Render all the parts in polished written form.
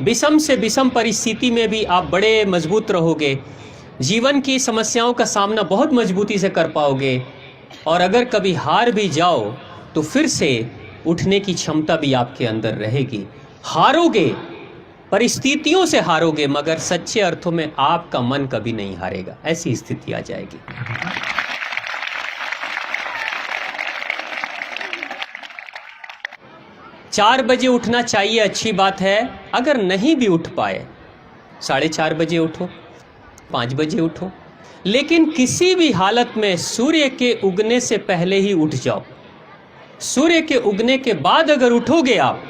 विषम से विषम परिस्थिति में भी आप बड़े मजबूत रहोगे, जीवन की समस्याओं का सामना बहुत मजबूती से कर पाओगे, और अगर कभी हार भी जाओ तो फिर से उठने की क्षमता भी आपके अंदर रहेगी। हारोगे, परिस्थितियों से हारोगे, मगर सच्चे अर्थों में आपका मन कभी नहीं हारेगा, ऐसी स्थिति आ जाएगी। 4 बजे उठना चाहिए, अच्छी बात है। अगर नहीं भी उठ पाए 4:30 बजे उठो, 5 बजे उठो, लेकिन किसी भी हालत में सूर्य के उगने से पहले ही उठ जाओ। सूर्य के उगने के बाद अगर उठोगे आप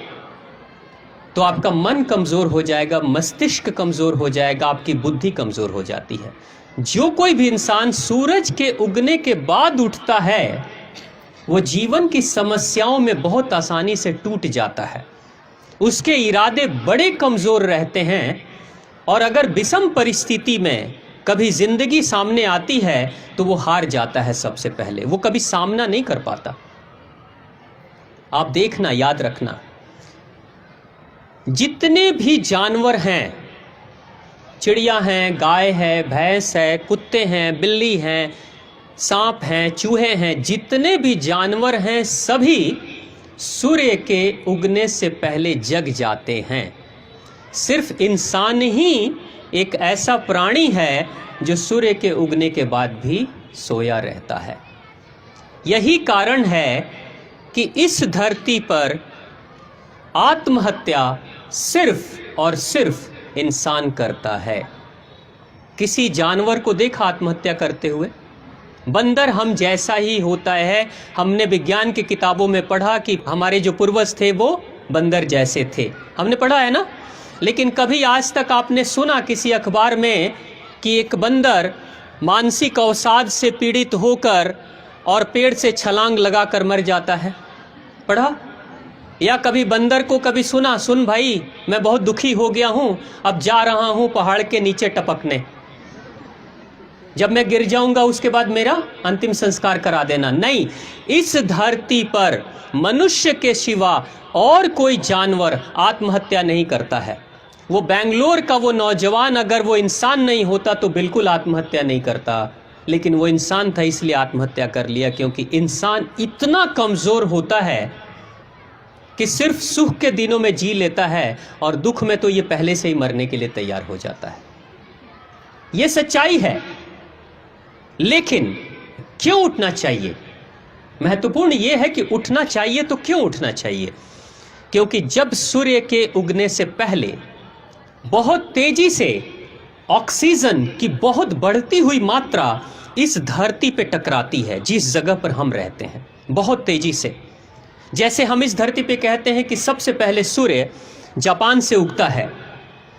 तो आपका मन कमजोर हो जाएगा, मस्तिष्क कमजोर हो जाएगा, आपकी बुद्धि कमजोर हो जाती है। जो कोई भी इंसान सूरज के उगने के बाद उठता है वो जीवन की समस्याओं में बहुत आसानी से टूट जाता है, उसके इरादे बड़े कमजोर रहते हैं, और अगर विषम परिस्थिति में कभी जिंदगी सामने आती है तो वो हार जाता है। सबसे पहले वो कभी सामना नहीं कर पाता। आप देखना, याद रखना, जितने भी जानवर हैं, चिड़िया हैं, गाय है, भैंस है, कुत्ते हैं, बिल्ली हैं, सांप हैं, चूहे हैं, जितने भी जानवर हैं सभी सूर्य के उगने से पहले जग जाते हैं। सिर्फ इंसान ही एक ऐसा प्राणी है जो सूर्य के उगने के बाद भी सोया रहता है। यही कारण है कि इस धरती पर आत्महत्या सिर्फ और सिर्फ इंसान करता है। किसी जानवर को देखा आत्महत्या करते हुए? बंदर हम जैसा ही होता है। हमने विज्ञान की किताबों में पढ़ा कि हमारे जो पूर्वज थे वो बंदर जैसे थे, हमने पढ़ा है ना। लेकिन कभी आज तक आपने सुना किसी अखबार में कि एक बंदर मानसिक अवसाद से पीड़ित होकर और पेड़ से छलांग लगाकर मर जाता है? पढ़ा? या कभी बंदर को कभी सुना, सुन भाई मैं बहुत दुखी हो गया हूं, अब जा रहा हूं पहाड़ के नीचे टपकने, जब मैं गिर जाऊंगा उसके बाद मेरा अंतिम संस्कार करा देना? नहीं, इस धरती पर मनुष्य के सिवा और कोई जानवर आत्महत्या नहीं करता है। वो बेंगलोर का वो नौजवान अगर वो इंसान नहीं होता तो बिल्कुल आत्महत्या नहीं करता, लेकिन वो इंसान था इसलिए आत्महत्या कर लिया, क्योंकि इंसान इतना कमजोर होता है कि सिर्फ सुख के दिनों में जी लेता है और दुख में तो ये पहले से ही मरने के लिए तैयार हो जाता है। ये सच्चाई है। लेकिन क्यों उठना चाहिए? महत्वपूर्ण यह है कि उठना चाहिए तो क्यों उठना चाहिए? क्योंकि जब सूर्य के उगने से पहले बहुत तेजी से ऑक्सीजन की बहुत बढ़ती हुई मात्रा इस धरती पे टकराती है, जिस जगह पर हम रहते हैं, बहुत तेजी से। जैसे हम इस धरती पे कहते हैं कि सबसे पहले सूर्य जापान से उगता है।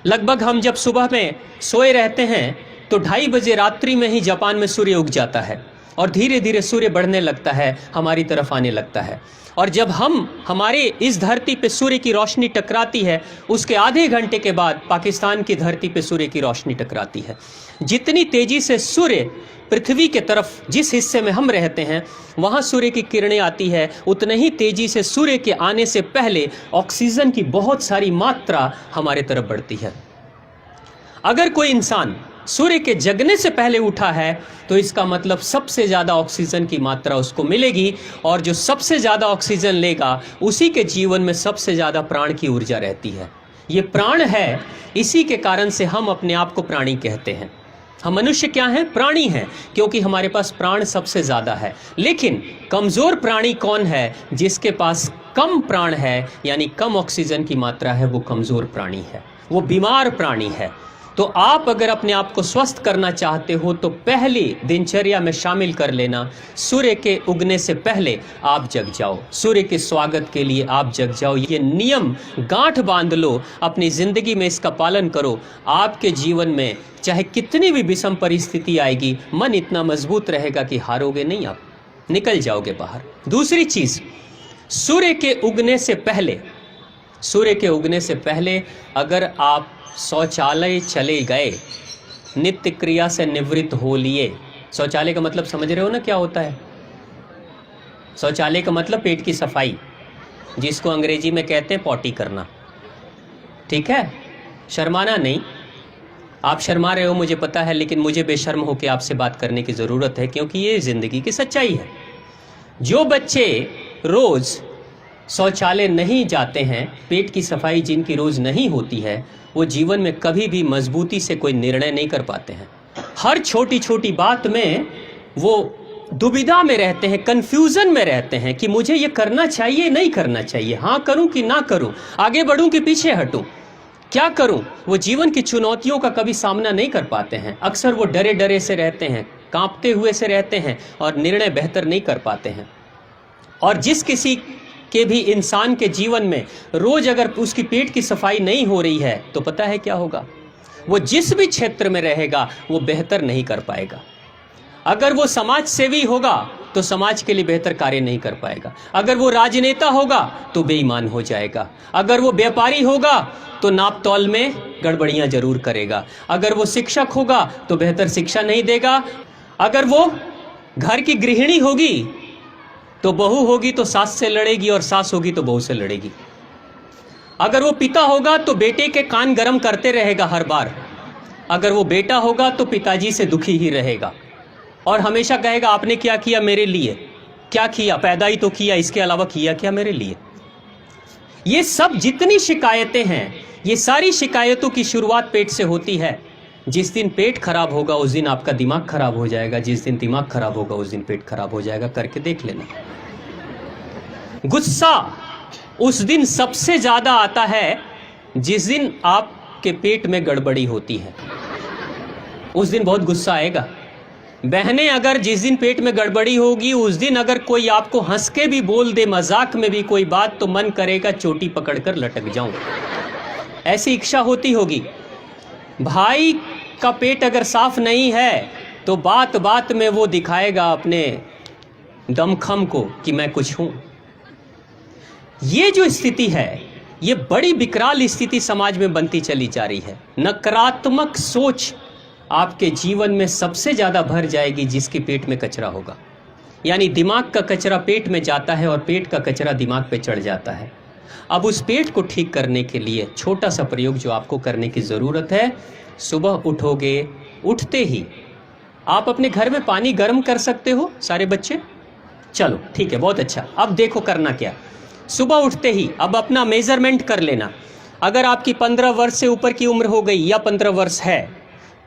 लगभग हम जब सुबह में सोए रहते हैं तो 2:30 बजे रात्रि में ही जापान में सूर्य उग जाता है, और धीरे धीरे सूर्य बढ़ने लगता है, हमारी तरफ आने लगता है। और जब हमारे इस धरती पे सूर्य की रोशनी टकराती है, उसके आधे घंटे के बाद पाकिस्तान की धरती पे सूर्य की रोशनी टकराती है। जितनी तेजी से सूर्य पृथ्वी के तरफ, जिस हिस्से में हम रहते हैं, वहाँ सूर्य की किरणें आती है, उतने ही तेजी से सूर्य के आने से पहले ऑक्सीजन की बहुत सारी मात्रा हमारे तरफ बढ़ती है। अगर कोई इंसान सूर्य के जगने से पहले उठा है तो इसका मतलब सबसे ज़्यादा ऑक्सीजन की मात्रा उसको मिलेगी, और जो सबसे ज़्यादा ऑक्सीजन लेगा उसी के जीवन में सबसे ज़्यादा प्राण की ऊर्जा रहती है। ये प्राण है, इसी के कारण से हम अपने आप को प्राणी कहते हैं। हम मनुष्य क्या हैं? प्राणी हैं, क्योंकि हमारे पास प्राण सबसे ज़्यादा है। लेकिन कमज़ोर प्राणी कौन है? जिसके पास कम प्राण है, यानी कम ऑक्सीजन की मात्रा है, वो कमज़ोर प्राणी है, वो बीमार प्राणी है। तो आप अगर अपने आप को स्वस्थ करना चाहते हो तो पहली दिनचर्या में शामिल कर लेना, सूर्य के उगने से पहले आप जग जाओ, सूर्य के स्वागत के लिए आप जग जाओ। ये नियम गांठ बांध लो, अपनी ज़िंदगी में इसका पालन करो। आपके जीवन में चाहे कितनी भी विषम परिस्थिति आएगी, मन इतना मजबूत रहेगा कि हारोगे नहीं, आप निकल जाओगे बाहर। दूसरी चीज़, सूर्य के उगने से पहले अगर आप शौचालय चले गए, नित्य क्रिया से निवृत्त हो लिए। शौचालय का मतलब समझ रहे हो ना क्या होता है? शौचालय का मतलब पेट की सफाई, जिसको अंग्रेजी में कहते हैं पॉटी करना, ठीक है? शर्माना नहीं, आप शर्मा रहे हो मुझे पता है, लेकिन मुझे बेशर्म होकर आपसे बात करने की ज़रूरत है, क्योंकि ये ज़िंदगी की सच्चाई है। जो बच्चे रोज़ शौचालय नहीं जाते हैं, पेट की सफाई जिनकी रोज़ नहीं होती है, वो जीवन में कभी भी मजबूती से कोई निर्णय नहीं कर पाते हैं। हर छोटी छोटी बात में वो दुविधा में रहते हैं, कंफ्यूजन में रहते हैं कि मुझे ये करना चाहिए नहीं करना चाहिए, हाँ करूं कि ना करूं, आगे बढ़ूं कि पीछे हटूं, क्या करूं। वो जीवन की चुनौतियों का कभी सामना नहीं कर पाते हैं। अक्सर वो डरे डरे से रहते हैं, कांपते हुए से रहते हैं और निर्णय बेहतर नहीं कर पाते हैं। और जिस किसी के भी इंसान के जीवन में रोज अगर उसकी पेट की सफाई नहीं हो रही है तो पता है क्या होगा, वो जिस भी क्षेत्र में रहेगा वो बेहतर नहीं कर पाएगा। अगर वो समाज सेवी होगा तो समाज के लिए बेहतर कार्य नहीं कर पाएगा। अगर वो राजनेता होगा तो बेईमान हो जाएगा। अगर वो व्यापारी होगा तो नाप तौल में गड़बड़ियां जरूर करेगा। अगर वो शिक्षक होगा तो बेहतर शिक्षा नहीं देगा। अगर वो घर की गृहिणी होगी तो बहू होगी तो सास से लड़ेगी, और सास होगी तो बहू से लड़ेगी। अगर वो पिता होगा तो बेटे के कान गरम करते रहेगा हर बार। अगर वो बेटा होगा तो पिताजी से दुखी ही रहेगा और हमेशा कहेगा आपने क्या किया मेरे लिए, क्या किया, पैदा ही तो किया, इसके अलावा किया क्या मेरे लिए। ये सब जितनी शिकायतें हैं, ये सारी शिकायतों की शुरुआत पेट से होती है। जिस दिन पेट खराब होगा उस दिन आपका दिमाग खराब हो जाएगा, जिस दिन दिमाग खराब होगा उस दिन पेट खराब हो जाएगा। करके देख लेना। गुस्सा उस दिन सबसे ज्यादा आता है जिस दिन आपके पेट में गड़बड़ी होती है, उस दिन बहुत गुस्सा आएगा। बहनें, अगर जिस दिन पेट में गड़बड़ी होगी उस दिन अगर कोई आपको हंस के भी बोल दे, मजाक में भी कोई बात, तो मन करेगा चोटी पकड़कर लटक जाऊं, ऐसी इच्छा होती होगी। भाई का पेट अगर साफ नहीं है तो बात बात में वो दिखाएगा अपने दमखम को कि मैं कुछ हूं। ये जो स्थिति है, ये बड़ी विकराल स्थिति समाज में बनती चली जा रही है। नकारात्मक सोच आपके जीवन में सबसे ज्यादा भर जाएगी जिसके पेट में कचरा होगा। यानी दिमाग का कचरा पेट में जाता है और पेट का कचरा दिमाग पे चढ़ जाता है। अब उस पेट को ठीक करने के लिए छोटा सा प्रयोग जो आपको करने की ज़रूरत है, सुबह उठोगे, उठते ही आप अपने घर में पानी गर्म कर सकते हो सारे बच्चे। चलो ठीक है, बहुत अच्छा। अब देखो करना क्या। सुबह उठते ही अब अपना मेजरमेंट कर लेना। अगर आपकी 15 वर्ष से ऊपर की उम्र हो गई या 15 वर्ष है,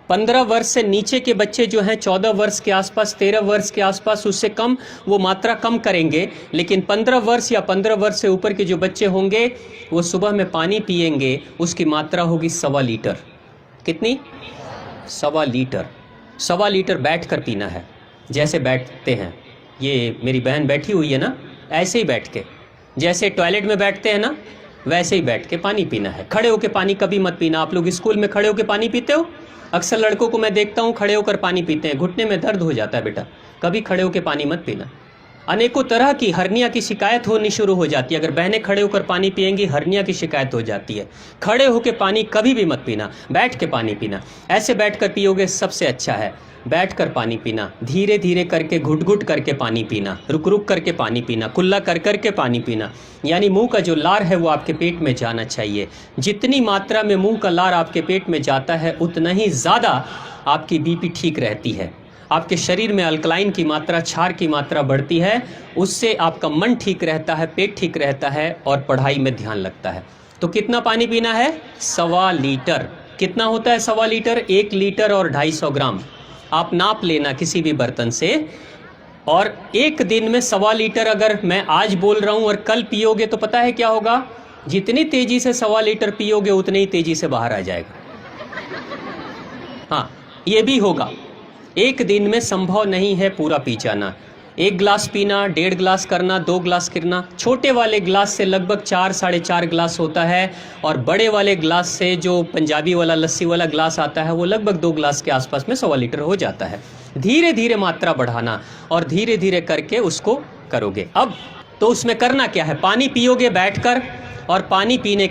15 वर्ष से नीचे के बच्चे जो हैं 14 वर्ष के आसपास, 13 वर्ष के आसपास, उससे कम वो मात्रा कम करेंगे। लेकिन 15 वर्ष या 15 वर्ष से ऊपर के जो बच्चे होंगे वो सुबह में पानी पिएंगे, उसकी मात्रा होगी 1.25 लीटर। कितनी? 1.25 लीटर। 1.25 लीटर बैठ कर पीना है, जैसे बैठते हैं। ये मेरी बहन बैठी हुई है ना, ऐसे ही बैठ के, जैसे टॉयलेट में बैठते हैं ना वैसे ही बैठ के पानी पीना है। खड़े होकर पानी कभी मत पीना। आप लोग स्कूल में खड़े होकर पानी पीते हो? अक्सर लड़कों को मैं देखता हूँ खड़े होकर पानी पीते हैं, घुटने में दर्द हो जाता है। बेटा कभी खड़े होकर पानी मत पीना। अनेकों तरह की हर्निया की शिकायत होनी शुरू हो जाती है। अगर बहनें खड़े होकर पानी पिएंगी हर्निया की शिकायत हो जाती है। खड़े होकर पानी कभी भी मत पीना, बैठ के पानी पीना। ऐसे बैठ कर पियोगे सबसे अच्छा है। बैठ कर पानी पीना, धीरे धीरे करके, घुट घुट करके पानी पीना, रुक रुक करके पानी पीना, कुल्ला कर करके पानी पीना। यानी मुंह का जो लार है वो आपके पेट में जाना चाहिए। जितनी मात्रा में मुंह का लार आपके पेट में जाता है उतना ही ज़्यादा आपकी बीपी ठीक रहती है, आपके शरीर में अल्कलाइन की मात्रा, क्षार की मात्रा बढ़ती है। उससे आपका मन ठीक रहता है, पेट ठीक रहता है और पढ़ाई में ध्यान लगता है। तो कितना पानी पीना है? 1.25 लीटर। कितना होता है 1.25 लीटर? 1 लीटर और 250 ग्राम। आप नाप लेना किसी भी बर्तन से। और एक दिन में 1.25 लीटर अगर मैं आज बोल रहा हूं और कल पियोगे तो पता है क्या होगा? जितनी तेजी से 1.25 लीटर पियोगे उतनी ही तेजी से बाहर आ जाएगा। हाँ, ये भी होगा। एक दिन में संभव नहीं है पूरा पी जाना। 1 गिलास पीना, 1.5 गिलास करना, 2 गिलास करना। छोटे वाले गिलास से लगभग 4 साढ़े 4 गिलास होता है और बड़े वाले गिलास से जो पंजाबी वाला लस्सी वाला गिलास आता है वो लगभग 2 गिलास के आसपास में 1.25 लीटर हो जाता है। धीरे धीरे मात्रा बढ़ाना और धीरे धीरे करके उसको करोगे। अब तो उसमें करना क्या है? पानी पियोगे बैठकर, और पानी पीने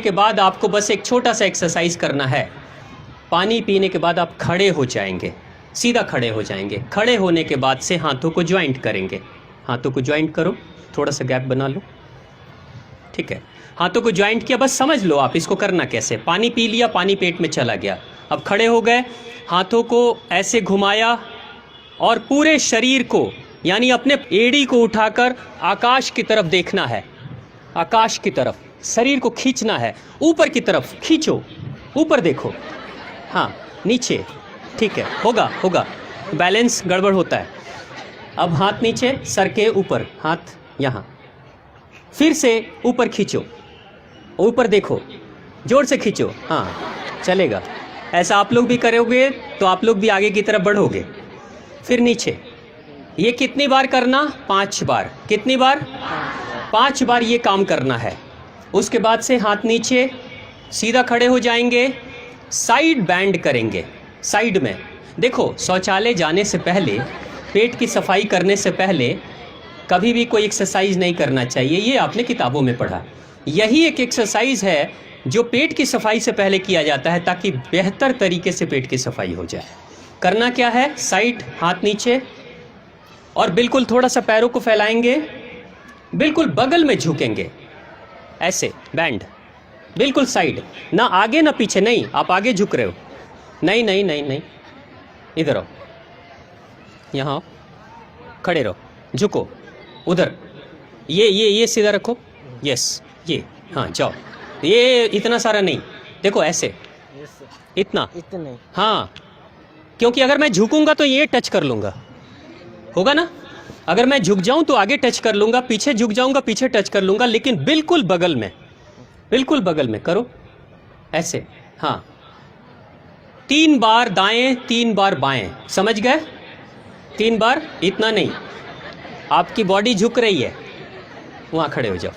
के बाद आपको बस एक छोटा सा एक्सरसाइज करना है। पानी पीने के बाद आप खड़े हो जाएंगे, सीधा खड़े हो जाएंगे। खड़े होने के बाद से हाथों को ज्वाइंट करेंगे। हाथों को ज्वाइंट करो, थोड़ा सा गैप बना लो, ठीक है। हाथों को ज्वाइंट किया, बस समझ लो आप इसको करना कैसे। पानी पी लिया, पानी पेट में चला गया। अब खड़े हो गए, हाथों को ऐसे घुमाया और पूरे शरीर को यानी अपने एड़ी को उठाकर आकाश की तरफ देखना है, आकाश की तरफ शरीर को खींचना है, ऊपर की तरफ खींचो, ऊपर देखो, हाँ नीचे, ठीक है, होगा होगा, बैलेंस गड़बड़ होता है। अब हाथ नीचे, सर के ऊपर, हाथ यहाँ, फिर से ऊपर खींचो, ऊपर देखो, जोर से खींचो, हाँ चलेगा। ऐसा आप लोग भी करोगे तो आप लोग भी आगे की तरफ बढ़ोगे। फिर नीचे, ये कितनी बार करना? 5 बार। कितनी बार? 5 बार ये काम करना है। उसके बाद से हाथ नीचे, सीधा खड़े हो जाएंगे, साइड बैंड करेंगे, साइड में। देखो, शौचालय जाने से पहले, पेट की सफाई करने से पहले कभी भी कोई एक्सरसाइज नहीं करना चाहिए, ये आपने किताबों में पढ़ा। यही एक एक्सरसाइज है जो पेट की सफाई से पहले किया जाता है ताकि बेहतर तरीके से पेट की सफाई हो जाए। करना क्या है? साइड, हाथ नीचे, और बिल्कुल थोड़ा सा पैरों को फैलाएंगे, बिल्कुल बगल में झुकेंगे, ऐसे बैंड, बिल्कुल साइड, ना आगे ना पीछे, नहीं आप आगे झुक रहे हो, नहीं नहीं नहीं नहीं, इधर आओ, यहाँ आओ, खड़े रहो, झुको उधर, ये सीधा रखो, यस, ये, हाँ जाओ, ये इतना सारा नहीं, देखो ऐसे, इतना, हाँ, क्योंकि अगर मैं झुकूंगा तो ये टच कर लूँगा, होगा ना? अगर मैं झुक जाऊं तो आगे टच कर लूँगा, पीछे झुक जाऊंगा पीछे टच कर लूँगा, लेकिन बिल्कुल बगल में, बिल्कुल बगल में करो, ऐसे, हाँ। 3 बार दाएं, 3 बार बाएं, समझ गए? 3 बार, इतना नहीं, आपकी बॉडी झुक रही है, वहाँ खड़े हो जाओ,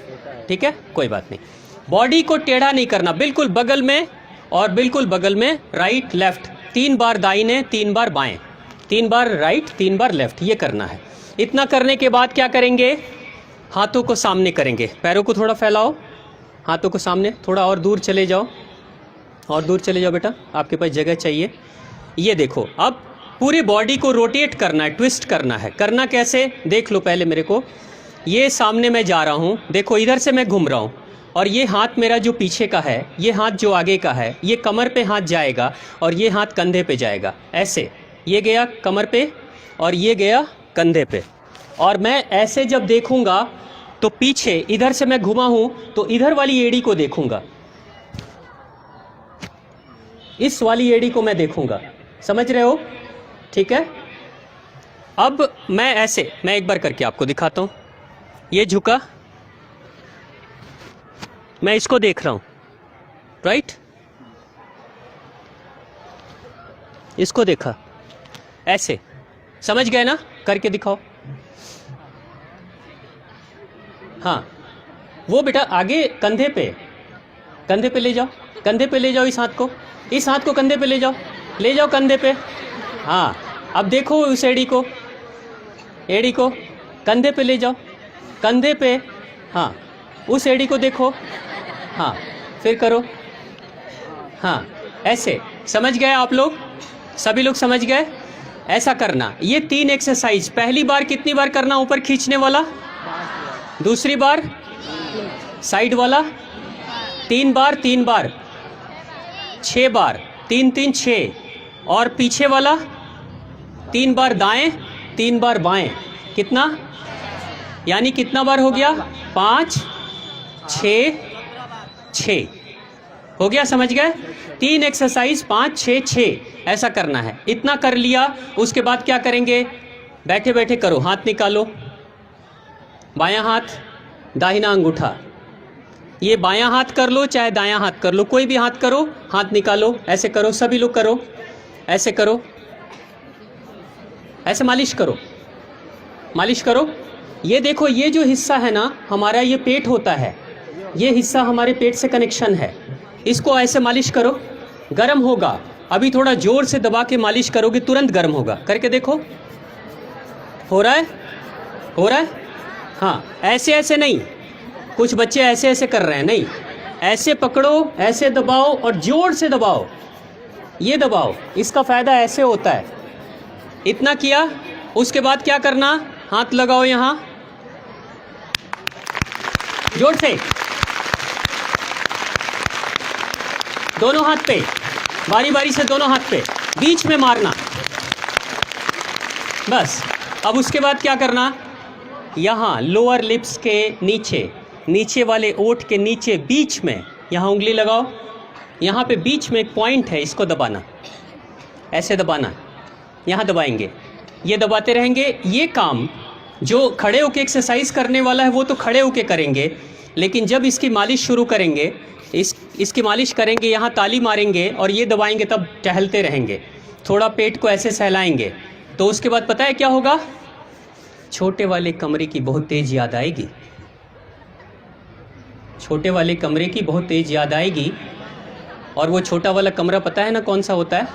ठीक है, कोई बात नहीं। बॉडी को टेढ़ा नहीं करना, बिल्कुल बगल में और बिल्कुल बगल में, राइट लेफ्ट, 3 बार दाहिने, 3 बार बाएं, 3 बार राइट, 3 बार लेफ्ट, ये करना है। इतना करने के बाद क्या करेंगे? हाथों को सामने करेंगे, पैरों को थोड़ा फैलाओ, हाथों को सामने, थोड़ा और दूर चले जाओ, और दूर चले जाओ बेटा, आपके पास जगह चाहिए। ये देखो, अब पूरी बॉडी को रोटेट करना है, ट्विस्ट करना है। करना कैसे? देख लो पहले मेरे को, ये सामने मैं जा रहा हूँ, देखो इधर से मैं घूम रहा हूँ, और ये हाथ मेरा जो पीछे का है, ये हाथ जो आगे का है, ये कमर पे हाथ जाएगा और ये हाथ कंधे पे जाएगा, ऐसे, ये गया कमर पे और ये गया कंधे पे। और मैं ऐसे जब देखूंगा तो पीछे इधर से मैं घुमा हूं तो इधर वाली एड़ी को देखूंगा, इस वाली एड़ी को मैं देखूंगा, समझ रहे हो? ठीक है। अब मैं ऐसे, मैं एक बार करके आपको दिखाता हूं, ये झुका, मैं इसको देख रहा हूं, राइट, इसको देखा, ऐसे, समझ गए ना? करके दिखाओ। हाँ, वो बेटा आगे कंधे पे ले जाओ, कंधे पे ले जाओ, इस हाथ को कंधे पे ले जाओ कंधे पे। हाँ, अब देखो उस एड़ी को कंधे पे ले जाओ, कंधे पे, हाँ, उस एड़ी को देखो, हाँ, फिर करो, हाँ, ऐसे। समझ गए आप लोग? सभी लोग समझ गए? ऐसा करना। ये 3 एक्सरसाइज, पहली बार कितनी बार करना? ऊपर खींचने वाला, दूसरी बार साइड वाला, 3 बार 6 बार, 3 3 6, और पीछे वाला 3 बार दाएं, 3 बार बाएं, कितना? यानी कितना बार हो गया? 5 6 6 हो गया, समझ गए? 3 एक्सरसाइज, 5 6 6, ऐसा करना है। इतना कर लिया, उसके बाद क्या करेंगे? बैठे बैठे करो, हाथ निकालो, बायां हाथ, दाहिना अंगूठा, ये बायां हाथ कर लो चाहे दायां हाथ कर लो, कोई भी हाथ करो, हाथ निकालो, ऐसे करो, सभी लोग करो, ऐसे करो, ऐसे मालिश करो। ये देखो, ये जो हिस्सा है ना हमारा, ये पेट होता है, ये हिस्सा हमारे पेट से कनेक्शन है, इसको ऐसे मालिश करो, गर्म होगा। अभी थोड़ा जोर से दबा के मालिश करोगे तुरंत गर्म होगा, करके देखो, हो रहा है? हाँ, ऐसे नहीं, कुछ बच्चे ऐसे कर रहे हैं, नहीं, ऐसे पकड़ो, ऐसे दबाओ और जोर से दबाओ, ये दबाओ, इसका फ़ायदा ऐसे होता है। इतना किया, उसके बाद क्या करना? हाथ लगाओ यहाँ, जोर से, दोनों हाथ पे, बारी बारी से दोनों हाथ पे, बीच में मारना। बस अब उसके बाद क्या करना, यहाँ लोअर लिप्स के नीचे, नीचे वाले ओठ के नीचे बीच में यहाँ उंगली लगाओ। यहाँ पे बीच में एक पॉइंट है, इसको दबाना, ऐसे दबाना, यहाँ दबाएंगे, ये दबाते रहेंगे। ये काम जो खड़े होके एक्सरसाइज करने वाला है वो तो खड़े होके करेंगे, लेकिन जब इसकी मालिश शुरू करेंगे, इसकी मालिश करेंगे, यहाँ ताली मारेंगे और ये दबाएंगे, तब टहलते रहेंगे, थोड़ा पेट को ऐसे सहलाएंगे, तो उसके बाद पता है क्या होगा, छोटे वाले कमरे की बहुत तेज याद आएगी। छोटे वाले कमरे की बहुत तेज याद आएगी। और वो छोटा वाला कमरा पता है ना कौन सा होता है,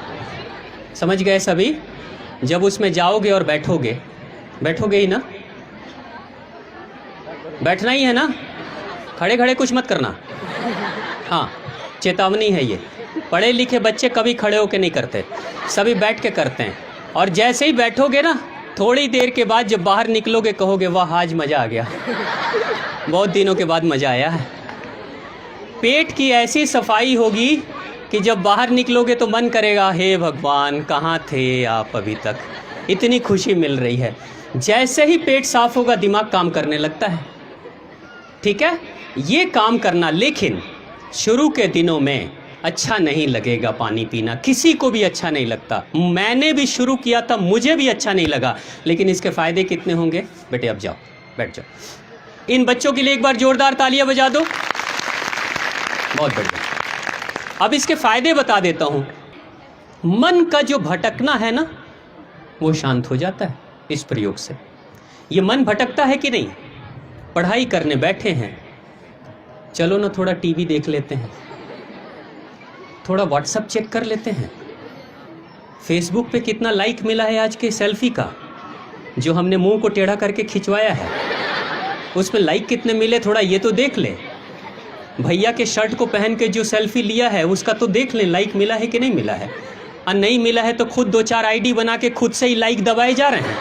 समझ गए सभी? जब उसमें जाओगे और बैठोगे, बैठोगे ही ना, बैठना ही है ना, खड़े खड़े कुछ मत करना। हाँ, चेतावनी है ये। पढ़े लिखे बच्चे कभी खड़े होके नहीं करते, सभी बैठ के करते हैं। और जैसे ही बैठोगे ना, थोड़ी देर के बाद जब बाहर निकलोगे कहोगे वाह आज मज़ा आ गया, बहुत दिनों के बाद मज़ा आया है। पेट की ऐसी सफाई होगी कि जब बाहर निकलोगे तो मन करेगा हे भगवान कहाँ थे आप अभी तक, इतनी खुशी मिल रही है। जैसे ही पेट साफ होगा दिमाग काम करने लगता है। ठीक है, ये काम करना, लेकिन शुरू के दिनों में अच्छा नहीं लगेगा पानी पीना, किसी को भी अच्छा नहीं लगता। मैंने भी शुरू किया था, मुझे भी अच्छा नहीं लगा, लेकिन इसके फ़ायदे कितने होंगे। बेटे अब जाओ, बैठ जाओ। इन बच्चों के लिए एक बार जोरदार तालियां बजा दो। बहुत बढ़िया। अब इसके फ़ायदे बता देता हूँ। मन का जो भटकना है ना, वो शांत हो जाता है इस प्रयोग से। ये मन भटकता है कि नहीं? पढ़ाई करने बैठे हैं, चलो ना थोड़ा टीवी देख लेते हैं, थोड़ा व्हाट्सएप चेक कर लेते हैं, फेसबुक पे कितना लाइक मिला है आज के सेल्फी का, जो हमने मुंह को टेढ़ा करके खिंचवाया है, उसमें लाइक कितने मिले थोड़ा ये तो देख ले। भैया के शर्ट को पहन के जो सेल्फी लिया है उसका तो देख लें, लाइक मिला है कि नहीं मिला है। और नहीं मिला है तो खुद 2-4 आईडी बना के खुद से ही लाइक दबाए जा रहे हैं।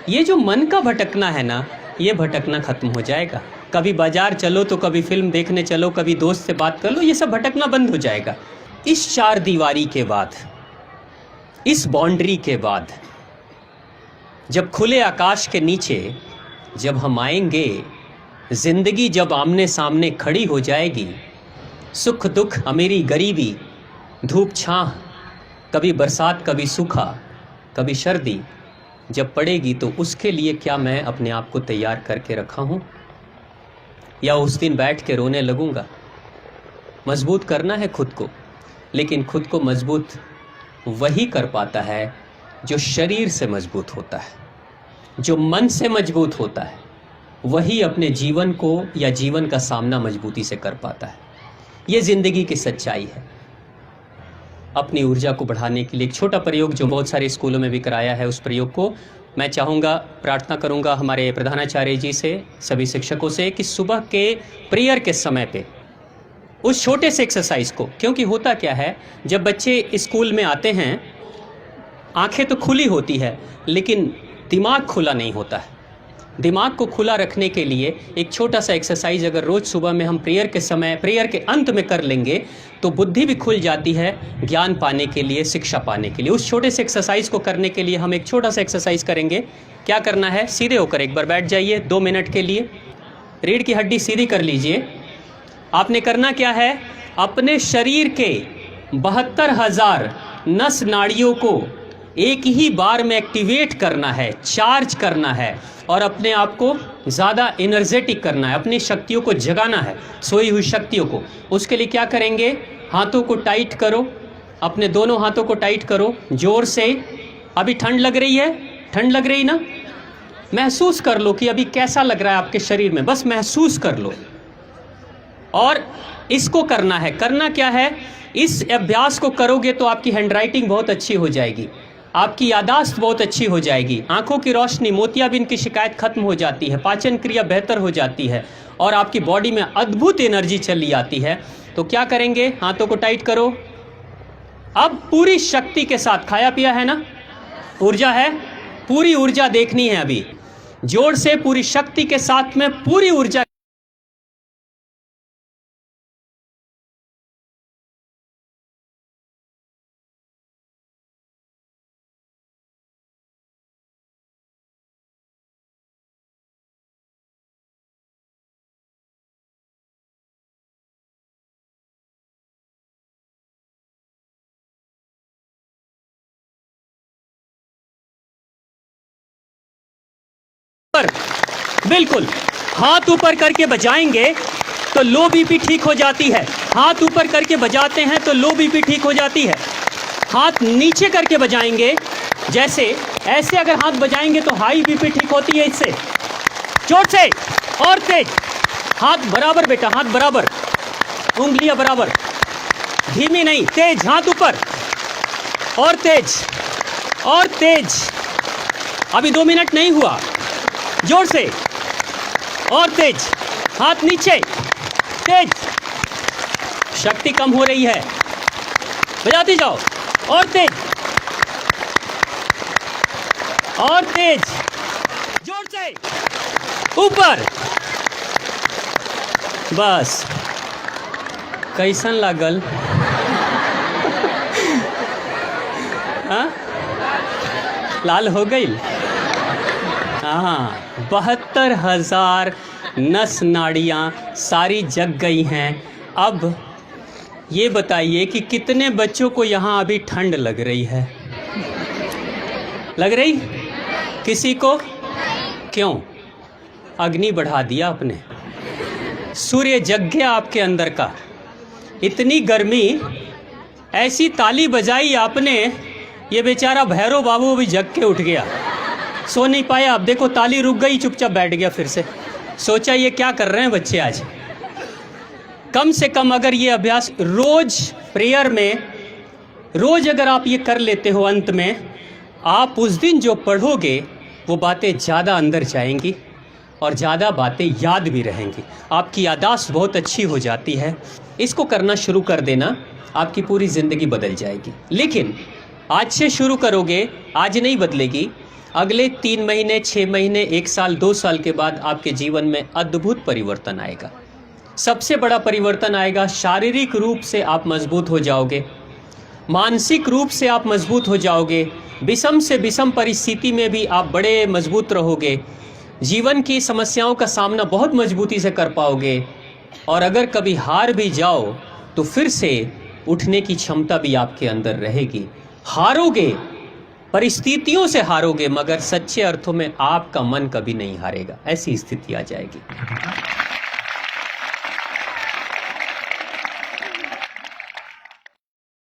ये जो मन का भटकना है ना, ये भटकना खत्म हो जाएगा। कभी बाजार चलो तो कभी फिल्म देखने चलो, कभी दोस्त से बात कर लो, ये सब भटकना बंद हो जाएगा। इस 4 दीवारी के बाद, इस बाउंड्री के बाद, जब खुले आकाश के नीचे जब हम आएंगे, जिंदगी जब आमने सामने खड़ी हो जाएगी, सुख दुख अमीरी गरीबी, धूप छाह, कभी बरसात कभी सूखा कभी सर्दी जब पड़ेगी, तो उसके लिए क्या मैं अपने आप को तैयार करके रखा हूँ, या उस दिन बैठ के रोने लगूंगा। मजबूत करना है खुद को, लेकिन खुद को मजबूत वही कर पाता है जो शरीर से मजबूत होता है, जो मन से मजबूत होता है, वही अपने जीवन को या जीवन का सामना मजबूती से कर पाता है। ये ज़िंदगी की सच्चाई है। अपनी ऊर्जा को बढ़ाने के लिए एक छोटा प्रयोग जो बहुत सारे स्कूलों में भी कराया है, उस प्रयोग को मैं चाहूँगा, प्रार्थना करूँगा हमारे प्रधानाचार्य जी से, सभी शिक्षकों से, कि सुबह के प्रेयर के समय पे उस छोटे से एक्सरसाइज को, क्योंकि होता क्या है, जब बच्चे स्कूल में आते हैं आंखें तो खुली होती है लेकिन दिमाग खुला नहीं होता है। दिमाग को खुला रखने के लिए एक छोटा सा एक्सरसाइज अगर रोज़ सुबह में हम प्रेयर के समय, प्रेयर के अंत में कर लेंगे, तो बुद्धि भी खुल जाती है ज्ञान पाने के लिए, शिक्षा पाने के लिए। उस छोटे से एक्सरसाइज को करने के लिए हम एक छोटा सा एक्सरसाइज करेंगे। क्या करना है, सीधे होकर एक बार बैठ जाइए 2 मिनट के लिए, रीढ़ की हड्डी सीधी कर लीजिए। आपने करना क्या है, अपने शरीर के 72,000 नस नाड़ियों को एक ही बार में एक्टिवेट करना है, चार्ज करना है और अपने आप को ज़्यादा एनर्जेटिक करना है, अपनी शक्तियों को जगाना है, सोई हुई शक्तियों को। उसके लिए क्या करेंगे, हाथों को टाइट करो, अपने दोनों हाथों को टाइट करो जोर से। अभी ठंड लग रही है, ठंड लग रही ना, महसूस कर लो कि अभी कैसा लग रहा है आपके शरीर में, बस महसूस कर लो। और इसको करना है, करना क्या है, इस अभ्यास को करोगे तो आपकी हैंडराइटिंग बहुत अच्छी हो जाएगी, आपकी यादाश्त बहुत अच्छी हो जाएगी, आंखों की रोशनी, मोतियाबिंद की शिकायत खत्म हो जाती है, पाचन क्रिया बेहतर हो जाती है और आपकी बॉडी में अद्भुत एनर्जी चली आती है। तो क्या करेंगे, हाथों को टाइट करो। अब पूरी शक्ति के साथ, खाया पिया है ना, ऊर्जा है, पूरी ऊर्जा देखनी है अभी, जोर से पूरी शक्ति के साथ में पूरी ऊर्जा बिल्कुल, हाथ ऊपर करके बजाएंगे तो लो बीपी ठीक हो जाती है। हाथ ऊपर करके बजाते हैं तो लो बीपी ठीक हो जाती है। हाथ नीचे करके बजाएंगे, जैसे ऐसे अगर हाथ बजाएंगे तो हाई बीपी ठीक होती है इससे। जोर से और तेज, हाथ बराबर बेटा, हाथ बराबर, उंगलियां बराबर, धीमी नहीं, तेज, हाथ ऊपर और तेज और तेज। अभी 2 मिनट नहीं हुआ, जोर से और तेज, हाथ नीचे, तेज, शक्ति कम हो रही है, बजाते जाओ और तेज और तेज, जोर से ऊपर। बस, कैसन लागल? हाँ, लाल हो गई। हाँ, 72,000 नस नाड़ियाँ सारी जग गई हैं। अब ये बताइए कि कितने बच्चों को यहाँ अभी ठंड लग रही है? लग रही? किसी को? क्यों? अग्नि बढ़ा दिया आपने, सूर्य जग गया आपके अंदर का। इतनी गर्मी, ऐसी ताली बजाई आपने, ये बेचारा भैरव बाबू भी जग के उठ गया, सो नहीं पाया। अब देखो ताली रुक गई, चुपचाप बैठ गया फिर से। सोचा ये क्या कर रहे हैं बच्चे आज। कम से कम अगर ये अभ्यास रोज प्रेयर में, रोज अगर आप ये कर लेते हो, अंत में आप उस दिन जो पढ़ोगे वो बातें ज़्यादा अंदर जाएंगी और ज़्यादा बातें याद भी रहेंगी। आपकी याददाश्त बहुत अच्छी हो जाती है। इसको करना शुरू कर देना, आपकी पूरी ज़िंदगी बदल जाएगी। लेकिन आज से शुरू करोगे, आज नहीं बदलेगी। अगले 3 महीने, 6 महीने, 1 साल, 2 साल के बाद आपके जीवन में अद्भुत परिवर्तन आएगा। सबसे बड़ा परिवर्तन आएगा, शारीरिक रूप से आप मजबूत हो जाओगे, मानसिक रूप से आप मजबूत हो जाओगे, विषम से विषम परिस्थिति में भी आप बड़े मजबूत रहोगे, जीवन की समस्याओं का सामना बहुत मजबूती से कर पाओगे, और अगर कभी हार भी जाओ तो फिर से उठने की क्षमता भी आपके अंदर रहेगी। हारोगे, परिस्थितियों से हारोगे, मगर सच्चे अर्थों में आपका मन कभी नहीं हारेगा। ऐसी स्थिति आ जाएगी।